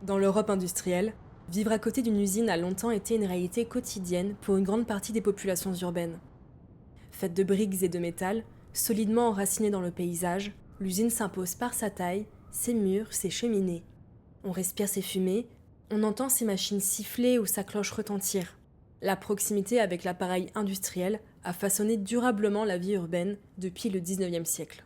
Dans l'Europe industrielle, vivre à côté d'une usine a longtemps été une réalité quotidienne pour une grande partie des populations urbaines. Faite de briques et de métal, solidement enracinée dans le paysage, l'usine s'impose par sa taille, ses murs, ses cheminées. On respire ses fumées, on entend ses machines siffler ou sa cloche retentir. La proximité avec l'appareil industriel a façonné durablement la vie urbaine depuis le 19e siècle.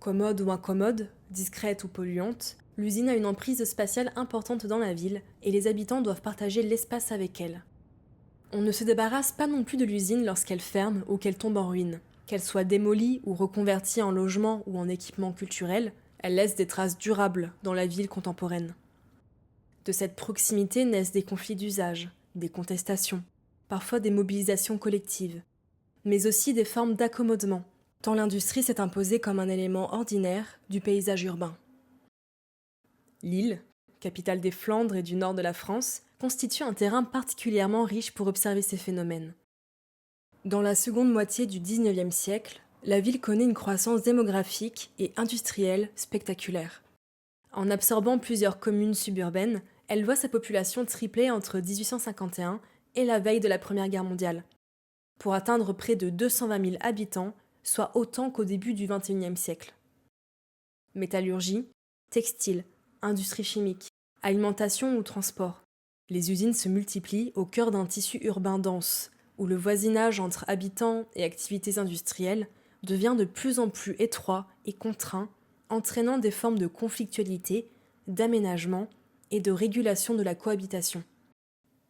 Commode ou incommode, discrète ou polluante, l'usine a une emprise spatiale importante dans la ville et les habitants doivent partager l'espace avec elle. On ne se débarrasse pas non plus de l'usine lorsqu'elle ferme ou qu'elle tombe en ruine. Qu'elle soit démolie ou reconvertie en logement ou en équipement culturel, elle laisse des traces durables dans la ville contemporaine. De cette proximité naissent des conflits d'usage, des contestations, parfois des mobilisations collectives, mais aussi des formes d'accommodement, tant l'industrie s'est imposée comme un élément ordinaire du paysage urbain. Lille, capitale des Flandres et du nord de la France, constitue un terrain particulièrement riche pour observer ces phénomènes. Dans la seconde moitié du XIXe siècle, la ville connaît une croissance démographique et industrielle spectaculaire. En absorbant plusieurs communes suburbaines, elle voit sa population tripler entre 1851 et la veille de la Première Guerre mondiale, pour atteindre près de 220 000 habitants, soit autant qu'au début du XXIe siècle. Métallurgie, textile, industrie chimique, alimentation ou transport. Les usines se multiplient au cœur d'un tissu urbain dense, où le voisinage entre habitants et activités industrielles devient de plus en plus étroit et contraint, entraînant des formes de conflictualité, d'aménagement et de régulation de la cohabitation.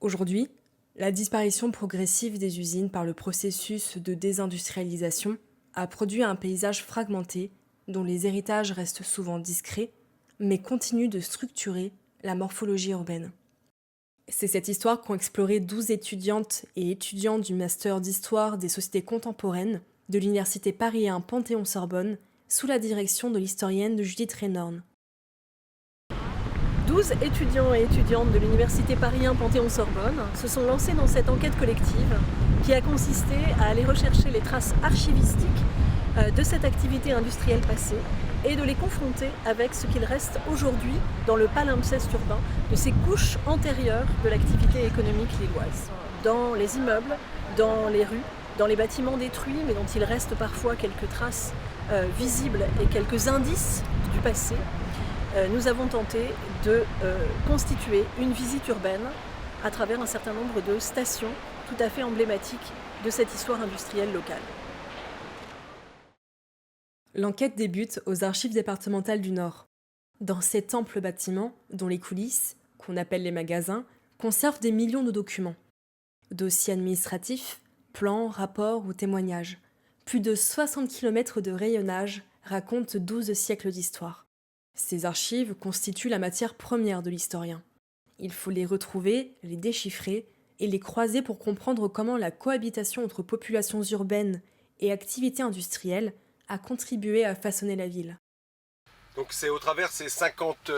Aujourd'hui, la disparition progressive des usines par le processus de désindustrialisation a produit un paysage fragmenté dont les héritages restent souvent discrets, mais continuent de structurer la morphologie urbaine. C'est cette histoire qu'ont exploré 12 étudiantes et étudiants du Master d'Histoire des sociétés contemporaines de l'Université Paris 1 Panthéon-Sorbonne sous la direction de l'historienne Judith Reynorn. 12 étudiants et étudiantes de l'Université Paris 1 Panthéon-Sorbonne se sont lancés dans cette enquête collective qui a consisté à aller rechercher les traces archivistiques de cette activité industrielle passée et de les confronter avec ce qu'il reste aujourd'hui dans le palimpseste urbain de ces couches antérieures de l'activité économique lilloise. Dans les immeubles, dans les rues, dans les bâtiments détruits, mais dont il reste parfois quelques traces visibles et quelques indices du passé, nous avons tenté de constituer une visite urbaine à travers un certain nombre de stations tout à fait emblématiques de cette histoire industrielle locale. L'enquête débute aux archives départementales du Nord. Dans cet ample bâtiment, dont les coulisses, qu'on appelle les magasins, conservent des millions de documents. Dossiers administratifs, plans, rapports ou témoignages. Plus de 60 km de rayonnage racontent 12 siècles d'histoire. Ces archives constituent la matière première de l'historien. Il faut les retrouver, les déchiffrer et les croiser pour comprendre comment la cohabitation entre populations urbaines et activités industrielles a contribué à façonner la ville. Donc c'est au travers de ces 50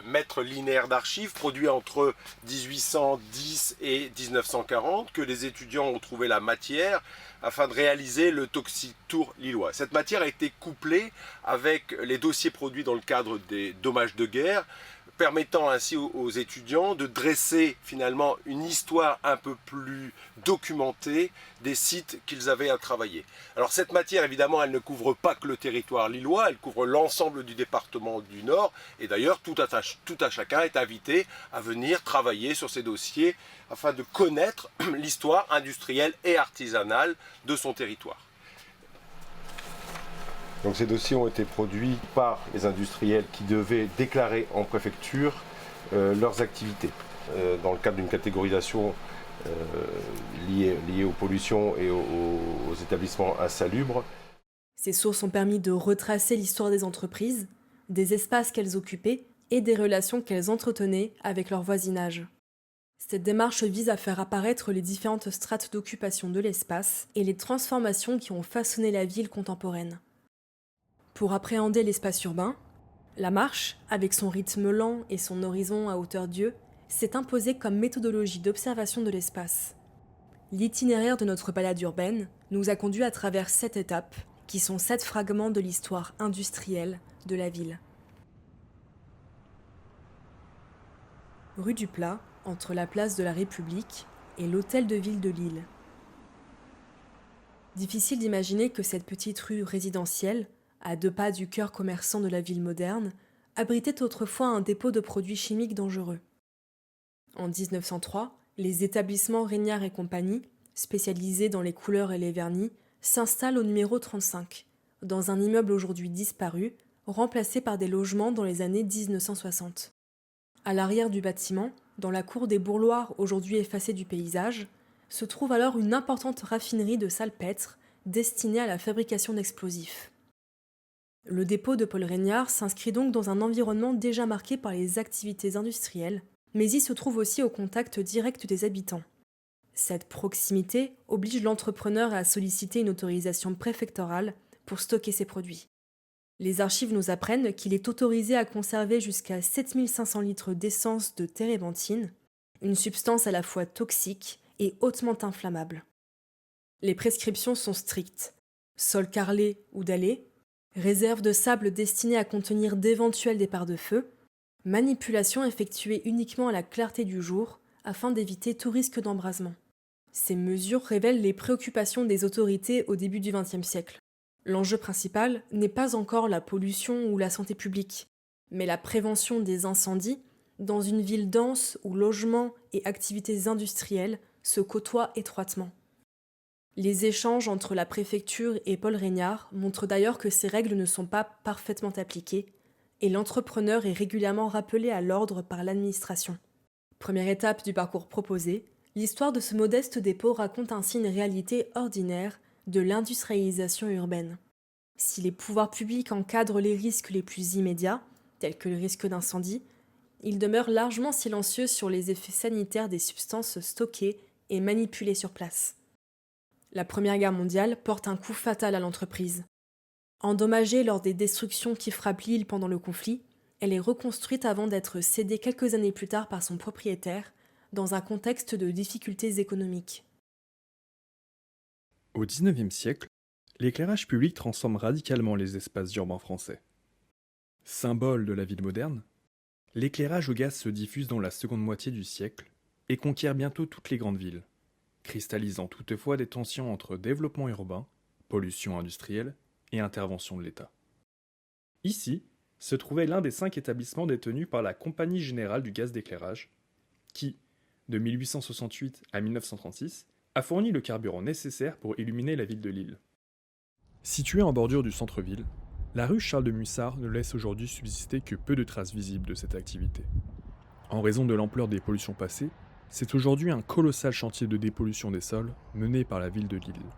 mètres linéaires d'archives produits entre 1810 et 1940 que les étudiants ont trouvé la matière afin de réaliser le Toxic Tour lillois. Cette matière a été couplée avec les dossiers produits dans le cadre des dommages de guerre, permettant ainsi aux étudiants de dresser finalement une histoire un peu plus documentée des sites qu'ils avaient à travailler. Alors cette matière, évidemment, elle ne couvre pas que le territoire lillois, elle couvre l'ensemble du département du Nord, et d'ailleurs tout à chacun est invité à venir travailler sur ces dossiers afin de connaître l'histoire industrielle et artisanale de son territoire. Donc ces dossiers ont été produits par les industriels qui devaient déclarer en préfecture leurs activités dans le cadre d'une catégorisation liée aux pollutions et aux établissements insalubres. Ces sources ont permis de retracer l'histoire des entreprises, des espaces qu'elles occupaient et des relations qu'elles entretenaient avec leur voisinage. Cette démarche vise à faire apparaître les différentes strates d'occupation de l'espace et les transformations qui ont façonné la ville contemporaine. Pour appréhender l'espace urbain, la marche, avec son rythme lent et son horizon à hauteur d'yeux, s'est imposée comme méthodologie d'observation de l'espace. L'itinéraire de notre balade urbaine nous a conduits à travers 7 étapes, qui sont 7 fragments de l'histoire industrielle de la ville. rue du Plat, entre la place de la République et l'hôtel de ville de Lille. Difficile d'imaginer que cette petite rue résidentielle, à 2 pas du cœur commerçant de la ville moderne, abritait autrefois un dépôt de produits chimiques dangereux. En 1903, les établissements Régnard et compagnie, spécialisés dans les couleurs et les vernis, s'installent au numéro 35, dans un immeuble aujourd'hui disparu, remplacé par des logements dans les années 1960. À l'arrière du bâtiment, dans la cour des Bourloires aujourd'hui effacée du paysage, se trouve alors une importante raffinerie de salpêtre destinée à la fabrication d'explosifs. Le dépôt de Paul Régnard s'inscrit donc dans un environnement déjà marqué par les activités industrielles, mais il se trouve aussi au contact direct des habitants. Cette proximité oblige l'entrepreneur à solliciter une autorisation préfectorale pour stocker ses produits. Les archives nous apprennent qu'il est autorisé à conserver jusqu'à 7500 litres d'essence de térébenthine, une substance à la fois toxique et hautement inflammable. Les prescriptions sont strictes. Sol carrelé ou dallé, réserve de sable destinée à contenir d'éventuels départs de feu, manipulation effectuée uniquement à la clarté du jour afin d'éviter tout risque d'embrasement. Ces mesures révèlent les préoccupations des autorités au début du XXe siècle. L'enjeu principal n'est pas encore la pollution ou la santé publique, mais la prévention des incendies dans une ville dense où logements et activités industrielles se côtoient étroitement. Les échanges entre la préfecture et Paul Régnard montrent d'ailleurs que ces règles ne sont pas parfaitement appliquées, et l'entrepreneur est régulièrement rappelé à l'ordre par l'administration. Première étape du parcours proposé, l'histoire de ce modeste dépôt raconte ainsi une réalité ordinaire de l'industrialisation urbaine. Si les pouvoirs publics encadrent les risques les plus immédiats, tels que le risque d'incendie, ils demeurent largement silencieux sur les effets sanitaires des substances stockées et manipulées sur place. La Première Guerre mondiale porte un coup fatal à l'entreprise. Endommagée lors des destructions qui frappent l'île pendant le conflit, elle est reconstruite avant d'être cédée quelques années plus tard par son propriétaire, dans un contexte de difficultés économiques. Au XIXe siècle, l'éclairage public transforme radicalement les espaces urbains français. Symbole de la ville moderne, l'éclairage au gaz se diffuse dans la seconde moitié du siècle et conquiert bientôt toutes les grandes villes, cristallisant toutefois des tensions entre développement urbain, pollution industrielle et intervention de l'État. Ici se trouvait l'un des 5 établissements détenus par la Compagnie Générale du Gaz d'éclairage, qui, de 1868 à 1936, a fourni le carburant nécessaire pour illuminer la ville de Lille. Située en bordure du centre-ville, la rue Charles de Mussard ne laisse aujourd'hui subsister que peu de traces visibles de cette activité. En raison de l'ampleur des pollutions passées, c'est aujourd'hui un colossal chantier de dépollution des sols mené par la ville de Lille.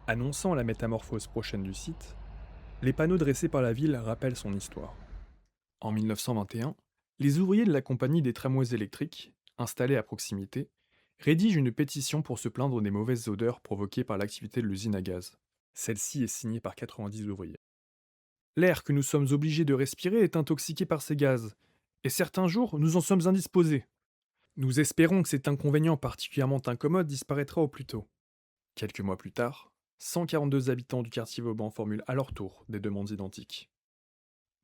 Annonçant la métamorphose prochaine du site, les panneaux dressés par la ville rappellent son histoire. En 1921, les ouvriers de la compagnie des tramways électriques, installés à proximité, rédigent une pétition pour se plaindre des mauvaises odeurs provoquées par l'activité de l'usine à gaz. Celle-ci est signée par 90 ouvriers. L'air que nous sommes obligés de respirer est intoxiqué par ces gaz, et certains jours nous en sommes indisposés. Nous espérons que cet inconvénient particulièrement incommode disparaîtra au plus tôt. Quelques mois plus tard, 142 habitants du quartier Vauban formulent à leur tour des demandes identiques.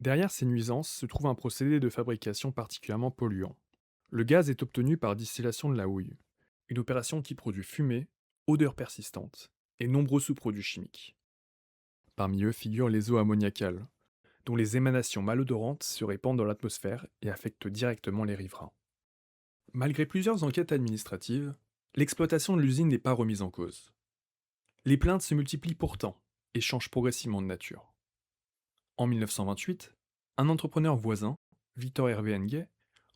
Derrière ces nuisances se trouve un procédé de fabrication particulièrement polluant. Le gaz est obtenu par distillation de la houille, une opération qui produit fumée, odeur persistante et nombreux sous-produits chimiques. Parmi eux figurent les eaux ammoniacales, dont les émanations malodorantes se répandent dans l'atmosphère et affectent directement les riverains. Malgré plusieurs enquêtes administratives, l'exploitation de l'usine n'est pas remise en cause. Les plaintes se multiplient pourtant et changent progressivement de nature. En 1928, un entrepreneur voisin, Victor Hervé Henguet,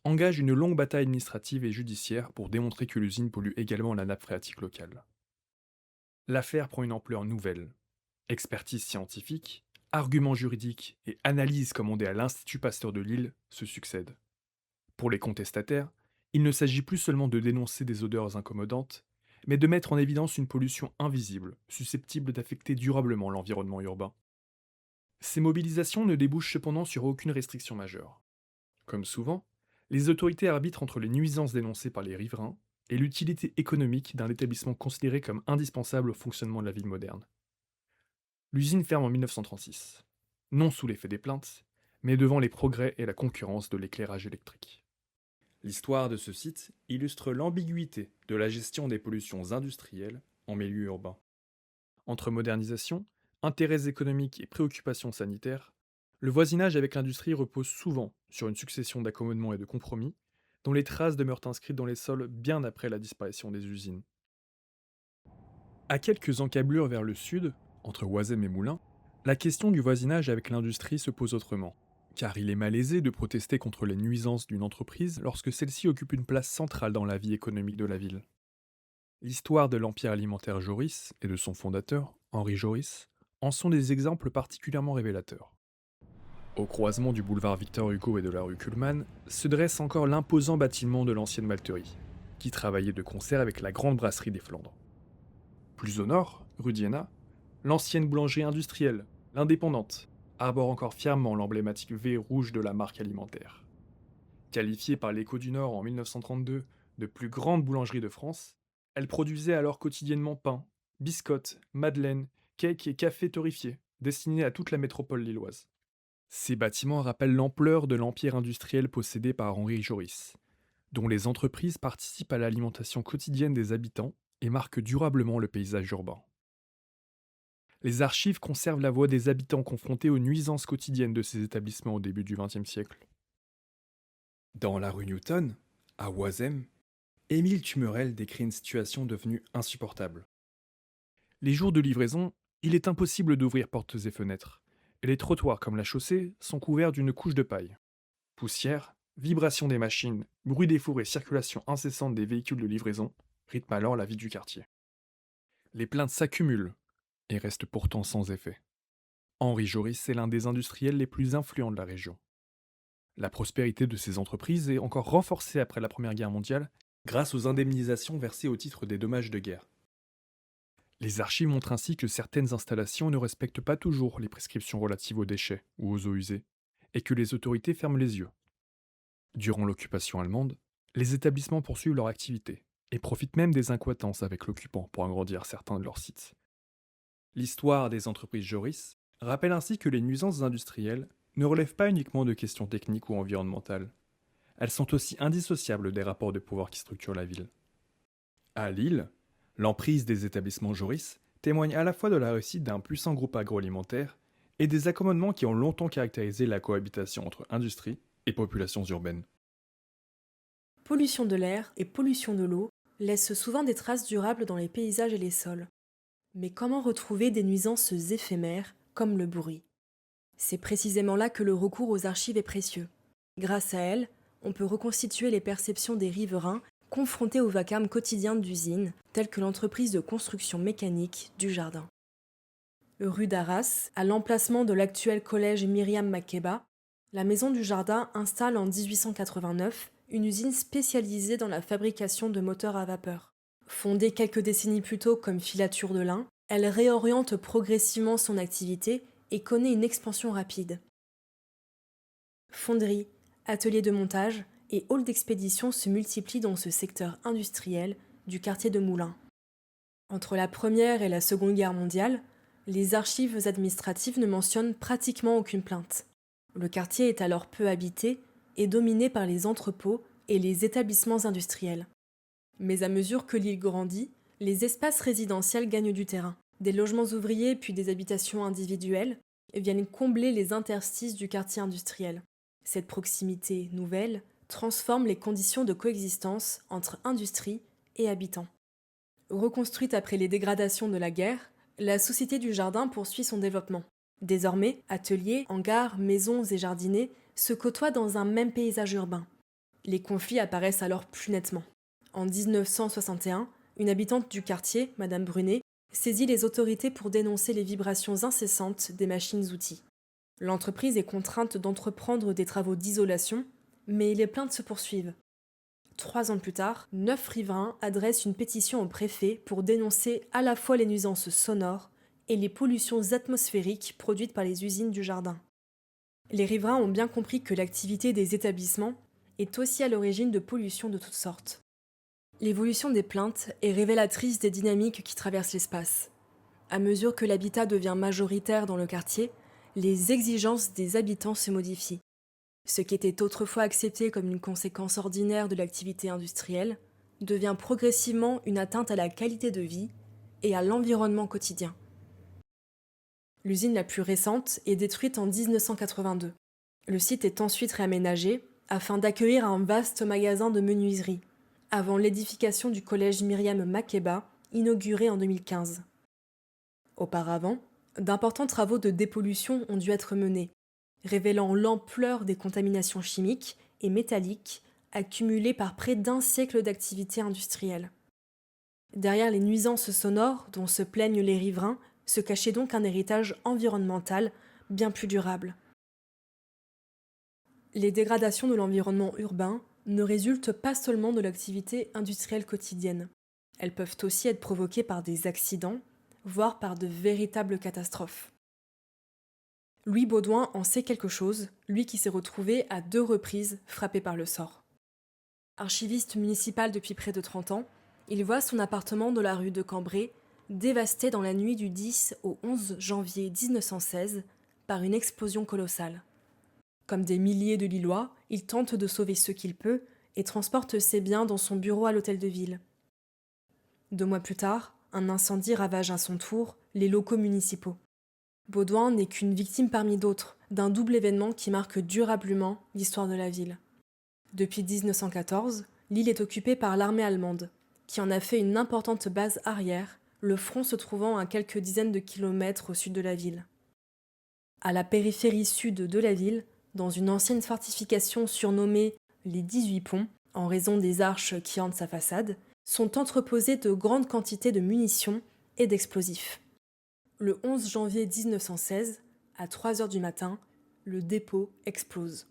engage une longue bataille administrative et judiciaire pour démontrer que l'usine pollue également la nappe phréatique locale. L'affaire prend une ampleur nouvelle. Expertise scientifique, arguments juridiques et analyses commandées à l'Institut Pasteur de Lille se succèdent. Pour les contestataires, il ne s'agit plus seulement de dénoncer des odeurs incommodantes, mais de mettre en évidence une pollution invisible, susceptible d'affecter durablement l'environnement urbain. Ces mobilisations ne débouchent cependant sur aucune restriction majeure. Comme souvent, les autorités arbitrent entre les nuisances dénoncées par les riverains et l'utilité économique d'un établissement considéré comme indispensable au fonctionnement de la ville moderne. L'usine ferme en 1936, non sous l'effet des plaintes, mais devant les progrès et la concurrence de l'éclairage électrique. L'histoire de ce site illustre l'ambiguïté de la gestion des pollutions industrielles en milieu urbain. Entre modernisation, intérêts économiques et préoccupations sanitaires, le voisinage avec l'industrie repose souvent sur une succession d'accommodements et de compromis, dont les traces demeurent inscrites dans les sols bien après la disparition des usines. À quelques encablures vers le sud, entre Oisem et Moulins, la question du voisinage avec l'industrie se pose autrement, car il est malaisé de protester contre les nuisances d'une entreprise lorsque celle-ci occupe une place centrale dans la vie économique de la ville. L'histoire de l'empire alimentaire Joris et de son fondateur, Henri Joris, en sont des exemples particulièrement révélateurs. Au croisement du boulevard Victor Hugo et de la rue Kuhlmann se dresse encore l'imposant bâtiment de l'ancienne malterie, qui travaillait de concert avec la grande brasserie des Flandres. Plus au nord, rue d'Iéna, l'ancienne boulangerie industrielle, l'Indépendante, arbore encore fièrement l'emblématique V rouge de la marque alimentaire. Qualifiée par l'Écho du Nord en 1932 de plus grande boulangerie de France, elle produisait alors quotidiennement pain, biscottes, madeleines, cakes et cafés torréfiés, destinés à toute la métropole lilloise. Ces bâtiments rappellent l'ampleur de l'empire industriel possédé par Henri Joris, dont les entreprises participent à l'alimentation quotidienne des habitants et marquent durablement le paysage urbain. Les archives conservent la voix des habitants confrontés aux nuisances quotidiennes de ces établissements au début du XXe siècle. Dans la rue Newton, à Oisem, Émile Tumerel décrit une situation devenue insupportable. Les jours de livraison, il est impossible d'ouvrir portes et fenêtres, et les trottoirs comme la chaussée sont couverts d'une couche de paille. Poussière, vibration des machines, bruit des fours et circulation incessante des véhicules de livraison rythment alors la vie du quartier. Les plaintes s'accumulent et restent pourtant sans effet. Henri Joris est l'un des industriels les plus influents de la région. La prospérité de ces entreprises est encore renforcée après la Première Guerre mondiale grâce aux indemnisations versées au titre des dommages de guerre. Les archives montrent ainsi que certaines installations ne respectent pas toujours les prescriptions relatives aux déchets ou aux eaux usées, et que les autorités ferment les yeux. Durant l'occupation allemande, les établissements poursuivent leur activité, et profitent même des incohérences avec l'occupant pour agrandir certains de leurs sites. L'histoire des entreprises Joris rappelle ainsi que les nuisances industrielles ne relèvent pas uniquement de questions techniques ou environnementales. Elles sont aussi indissociables des rapports de pouvoir qui structurent la ville. À Lille, l'emprise des établissements Joris témoigne à la fois de la réussite d'un puissant groupe agroalimentaire et des accommodements qui ont longtemps caractérisé la cohabitation entre industrie et populations urbaines. Pollution de l'air et pollution de l'eau laissent souvent des traces durables dans les paysages et les sols. Mais comment retrouver des nuisances éphémères comme le bruit ? C'est précisément là que le recours aux archives est précieux. Grâce à elles, on peut reconstituer les perceptions des riverains confrontés au vacarme quotidien d'usines, telles que l'entreprise de construction mécanique du Jardin. Rue d'Arras, à l'emplacement de l'actuel collège Myriam Makeba, la Maison du Jardin installe en 1889 une usine spécialisée dans la fabrication de moteurs à vapeur. Fondée quelques décennies plus tôt comme filature de lin, elle réoriente progressivement son activité et connaît une expansion rapide. Fonderies, ateliers de montage et halls d'expédition se multiplient dans ce secteur industriel du quartier de Moulins. Entre la Première et la Seconde Guerre mondiale, les archives administratives ne mentionnent pratiquement aucune plainte. Le quartier est alors peu habité et dominé par les entrepôts et les établissements industriels. Mais à mesure que l'île grandit, les espaces résidentiels gagnent du terrain. Des logements ouvriers puis des habitations individuelles viennent combler les interstices du quartier industriel. Cette proximité nouvelle transforme les conditions de coexistence entre industrie et habitants. Reconstruite après les dégradations de la guerre, la Société du Jardin poursuit son développement. Désormais, ateliers, hangars, maisons et jardinets se côtoient dans un même paysage urbain. Les conflits apparaissent alors plus nettement. En 1961, une habitante du quartier, Madame Brunet, saisit les autorités pour dénoncer les vibrations incessantes des machines-outils. L'entreprise est contrainte d'entreprendre des travaux d'isolation, mais les plaintes se poursuivent. 3 ans plus tard, 9 riverains adressent une pétition au préfet pour dénoncer à la fois les nuisances sonores et les pollutions atmosphériques produites par les usines du Jardin. Les riverains ont bien compris que l'activité des établissements est aussi à l'origine de pollutions de toutes sortes. L'évolution des plaintes est révélatrice des dynamiques qui traversent l'espace. À mesure que l'habitat devient majoritaire dans le quartier, les exigences des habitants se modifient. Ce qui était autrefois accepté comme une conséquence ordinaire de l'activité industrielle devient progressivement une atteinte à la qualité de vie et à l'environnement quotidien. L'usine la plus récente est détruite en 1982. Le site est ensuite réaménagé afin d'accueillir un vaste magasin de menuiserie, avant l'édification du collège Myriam Makeba, inauguré en 2015. Auparavant, d'importants travaux de dépollution ont dû être menés, révélant l'ampleur des contaminations chimiques et métalliques accumulées par près d'un siècle d'activité industrielle. Derrière les nuisances sonores dont se plaignent les riverains se cachait donc un héritage environnemental bien plus durable. Les dégradations de l'environnement urbain ne résultent pas seulement de l'activité industrielle quotidienne. Elles peuvent aussi être provoquées par des accidents, voire par de véritables catastrophes. Louis Baudouin en sait quelque chose, lui qui s'est retrouvé à 2 reprises frappé par le sort. Archiviste municipal depuis près de 30 ans, il voit son appartement de la rue de Cambrai dévasté dans la nuit du 10 au 11 janvier 1916 par une explosion colossale. Comme des milliers de Lillois, il tente de sauver ce qu'il peut et transporte ses biens dans son bureau à l'hôtel de ville. 2 mois plus tard, un incendie ravage à son tour les locaux municipaux. Baudouin n'est qu'une victime parmi d'autres d'un double événement qui marque durablement l'histoire de la ville. Depuis 1914, l'île est occupée par l'armée allemande, qui en a fait une importante base arrière, le front se trouvant à quelques dizaines de kilomètres au sud de la ville. À la périphérie sud de la ville, dans une ancienne fortification surnommée les 18 ponts, en raison des arches qui hantent sa façade, sont entreposées de grandes quantités de munitions et d'explosifs. Le 11 janvier 1916, à 3 heures du matin, le dépôt explose.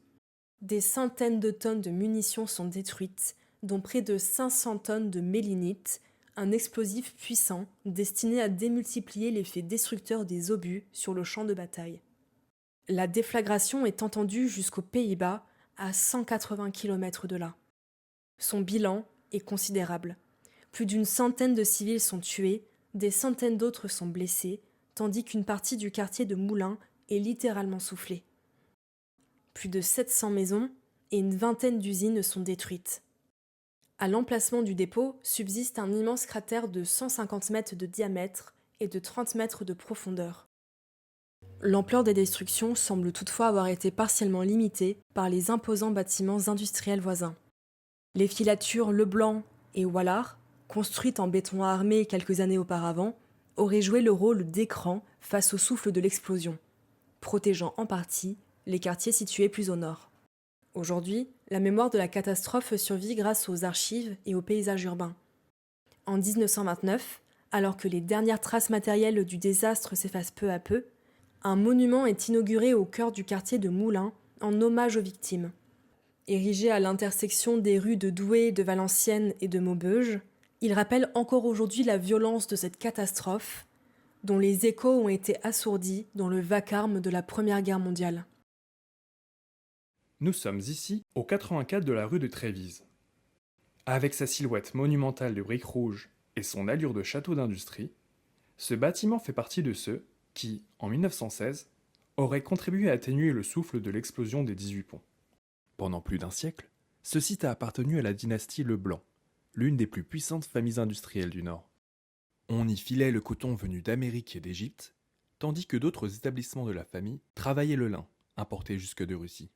Des centaines de tonnes de munitions sont détruites, dont près de 500 tonnes de mélinite, un explosif puissant destiné à démultiplier l'effet destructeur des obus sur le champ de bataille. La déflagration est entendue jusqu'aux Pays-Bas, à 180 km de là. Son bilan est considérable. Plus d'une centaine de civils sont tués, des centaines d'autres sont blessés, tandis qu'une partie du quartier de Moulins est littéralement soufflée. Plus de 700 maisons et une vingtaine d'usines sont détruites. À l'emplacement du dépôt subsiste un immense cratère de 150 mètres de diamètre et de 30 mètres de profondeur. L'ampleur des destructions semble toutefois avoir été partiellement limitée par les imposants bâtiments industriels voisins. Les filatures Leblanc et Wallard, construites en béton armé quelques années auparavant, auraient joué le rôle d'écran face au souffle de l'explosion, protégeant en partie les quartiers situés plus au nord. Aujourd'hui, la mémoire de la catastrophe survit grâce aux archives et aux paysages urbains. En 1929, alors que les dernières traces matérielles du désastre s'effacent peu à peu, un monument est inauguré au cœur du quartier de Moulins en hommage aux victimes. Érigé à l'intersection des rues de Douai, de Valenciennes et de Maubeuge, il rappelle encore aujourd'hui la violence de cette catastrophe, dont les échos ont été assourdis dans le vacarme de la Première Guerre mondiale. Nous sommes ici au 84 de la rue de Trévise. Avec sa silhouette monumentale de briques rouges et son allure de château d'industrie, ce bâtiment fait partie de ceux qui, en 1916, auraient contribué à atténuer le souffle de l'explosion des 18 ponts. Pendant plus d'un siècle, ce site a appartenu à la dynastie Leblanc, l'une des plus puissantes familles industrielles du Nord. On y filait le coton venu d'Amérique et d'Égypte, tandis que d'autres établissements de la famille travaillaient le lin, importé jusque de Russie.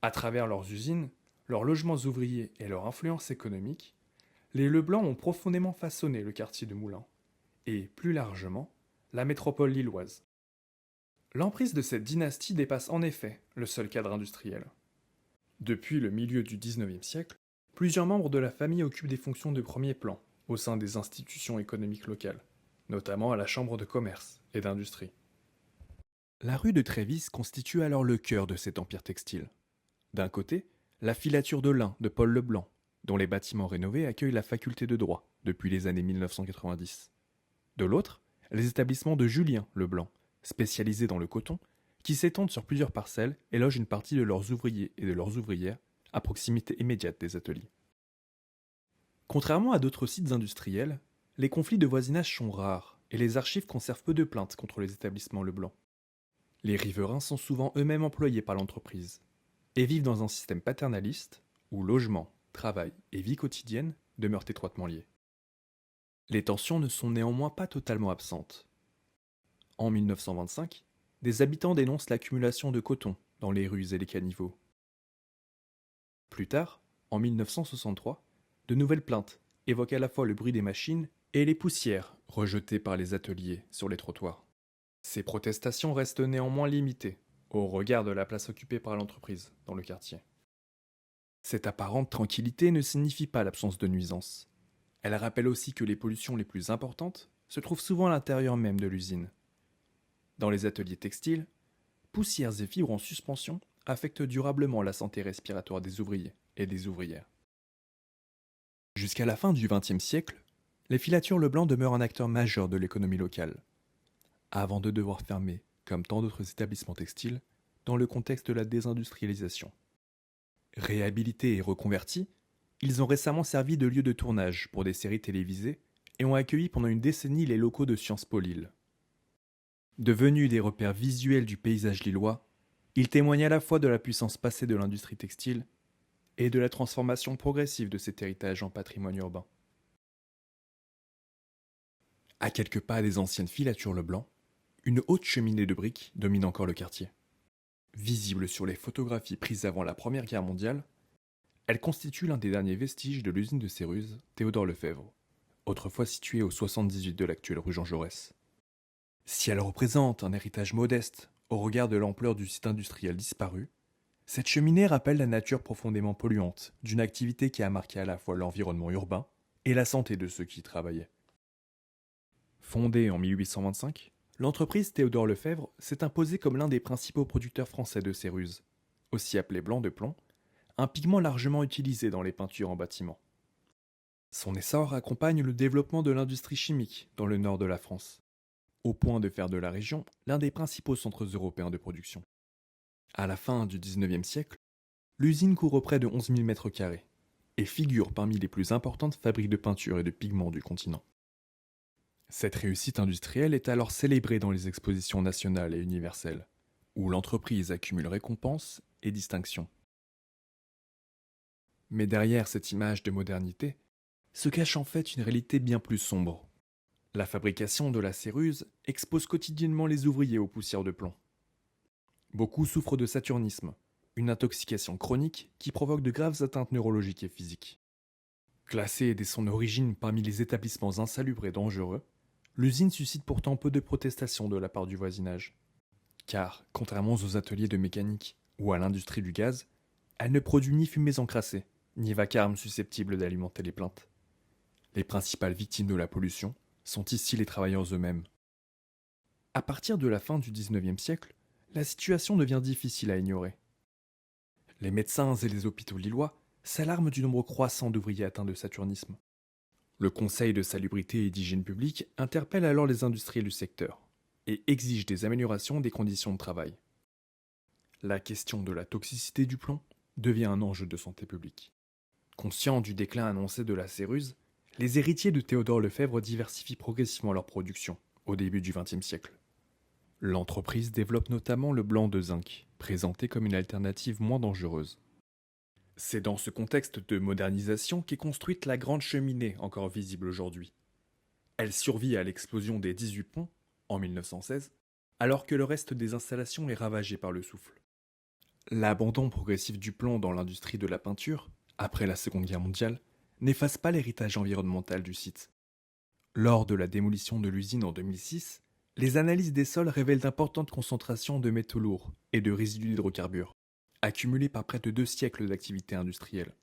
À travers leurs usines, leurs logements ouvriers et leur influence économique, les Leblanc ont profondément façonné le quartier de Moulins, et, plus largement, la métropole lilloise. L'emprise de cette dynastie dépasse en effet le seul cadre industriel. Depuis le milieu du XIXe siècle, plusieurs membres de la famille occupent des fonctions de premier plan au sein des institutions économiques locales, notamment à la Chambre de commerce et d'industrie. La rue de Trévise constitue alors le cœur de cet empire textile. D'un côté, la filature de lin de Paul Leblanc, dont les bâtiments rénovés accueillent la faculté de droit depuis les années 1990. De l'autre, les établissements de Julien Leblanc, spécialisés dans le coton, qui s'étendent sur plusieurs parcelles et logent une partie de leurs ouvriers et de leurs ouvrières à proximité immédiate des ateliers. Contrairement à d'autres sites industriels, les conflits de voisinage sont rares et les archives conservent peu de plaintes contre les établissements Leblanc. Les riverains sont souvent eux-mêmes employés par l'entreprise. et vivent dans un système paternaliste où logement, travail et vie quotidienne demeurent étroitement liés. Les tensions ne sont néanmoins pas totalement absentes. En 1925, des habitants dénoncent l'accumulation de coton dans les rues et les caniveaux. Plus tard, en 1963, de nouvelles plaintes évoquent à la fois le bruit des machines et les poussières rejetées par les ateliers sur les trottoirs. Ces protestations restent néanmoins limitées au regard de la place occupée par l'entreprise dans le quartier. Cette apparente tranquillité ne signifie pas l'absence de nuisances. Elle rappelle aussi que les pollutions les plus importantes se trouvent souvent à l'intérieur même de l'usine. Dans les ateliers textiles, poussières et fibres en suspension affectent durablement la santé respiratoire des ouvriers et des ouvrières. Jusqu'à la fin du XXe siècle, les filatures Leblanc demeurent un acteur majeur de l'économie locale, avant de devoir fermer, comme tant d'autres établissements textiles, dans le contexte de la désindustrialisation. Réhabilités et reconvertis, ils ont récemment servi de lieu de tournage pour des séries télévisées et ont accueilli pendant une décennie les locaux de Sciences Po Lille. Devenus des repères visuels du paysage lillois, ils témoignent à la fois de la puissance passée de l'industrie textile et de la transformation progressive de cet héritage en patrimoine urbain. À quelques pas des anciennes filatures Leblanc, une haute cheminée de briques domine encore le quartier. Visible sur les photographies prises avant la Première Guerre mondiale, elle constitue l'un des derniers vestiges de l'usine de Céruse Théodore Lefebvre, autrefois située au 78 de l'actuelle rue Jean Jaurès. Si elle représente un héritage modeste au regard de l'ampleur du site industriel disparu, cette cheminée rappelle la nature profondément polluante d'une activité qui a marqué à la fois l'environnement urbain et la santé de ceux qui y travaillaient. Fondée en 1825, l'entreprise Théodore Lefebvre s'est imposée comme l'un des principaux producteurs français de céruse, aussi appelé blanc de plomb, un pigment largement utilisé dans les peintures en bâtiment. Son essor accompagne le développement de l'industrie chimique dans le nord de la France, au point de faire de la région l'un des principaux centres européens de production. À la fin du XIXe siècle, l'usine couvre près de 11 000 m² et figure parmi les plus importantes fabriques de peinture et de pigments du continent. Cette réussite industrielle est alors célébrée dans les expositions nationales et universelles, où l'entreprise accumule récompenses et distinctions. Mais derrière cette image de modernité, se cache en fait une réalité bien plus sombre. La fabrication de la céruse expose quotidiennement les ouvriers aux poussières de plomb. Beaucoup souffrent de saturnisme, une intoxication chronique qui provoque de graves atteintes neurologiques et physiques. Classée dès son origine parmi les établissements insalubres et dangereux, l'usine suscite pourtant peu de protestations de la part du voisinage. Car, contrairement aux ateliers de mécanique ou à l'industrie du gaz, elle ne produit ni fumées encrassées, ni vacarmes susceptibles d'alimenter les plaintes. Les principales victimes de la pollution sont ici les travailleurs eux-mêmes. À partir de la fin du XIXe siècle, la situation devient difficile à ignorer. Les médecins et les hôpitaux lillois s'alarment du nombre croissant d'ouvriers atteints de saturnisme. Le Conseil de salubrité et d'hygiène publique interpelle alors les industriels du secteur et exige des améliorations des conditions de travail. La question de la toxicité du plomb devient un enjeu de santé publique. Conscients du déclin annoncé de la céruse, les héritiers de Théodore Lefebvre diversifient progressivement leur production au début du XXe siècle. L'entreprise développe notamment le blanc de zinc, présenté comme une alternative moins dangereuse. C'est dans ce contexte de modernisation qu'est construite la grande cheminée encore visible aujourd'hui. Elle survit à l'explosion des 18 ponts, en 1916, alors que le reste des installations est ravagé par le souffle. L'abandon progressif du plomb dans l'industrie de la peinture, après la Seconde Guerre mondiale, n'efface pas l'héritage environnemental du site. Lors de la démolition de l'usine en 2006, les analyses des sols révèlent d'importantes concentrations de métaux lourds et de résidus d'hydrocarbures, accumulés par près de 2 siècles d'activité industrielle.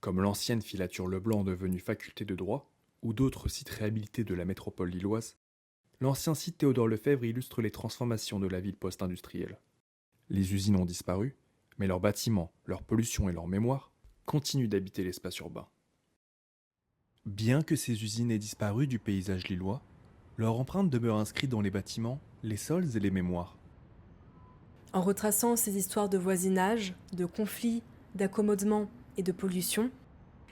Comme l'ancienne filature Leblanc devenue faculté de droit, ou d'autres sites réhabilités de la métropole lilloise, l'ancien site Théodore Lefebvre illustre les transformations de la ville post-industrielle. Les usines ont disparu, mais leurs bâtiments, leur pollution et leur mémoire continuent d'habiter l'espace urbain. Bien que ces usines aient disparu du paysage lillois, leur empreinte demeure inscrite dans les bâtiments, les sols et les mémoires. En retraçant ces histoires de voisinage, de conflits, d'accommodement et de pollution,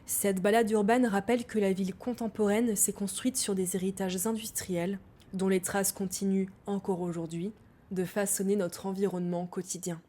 cette balade urbaine rappelle que la ville contemporaine s'est construite sur des héritages industriels dont les traces continuent encore aujourd'hui de façonner notre environnement quotidien.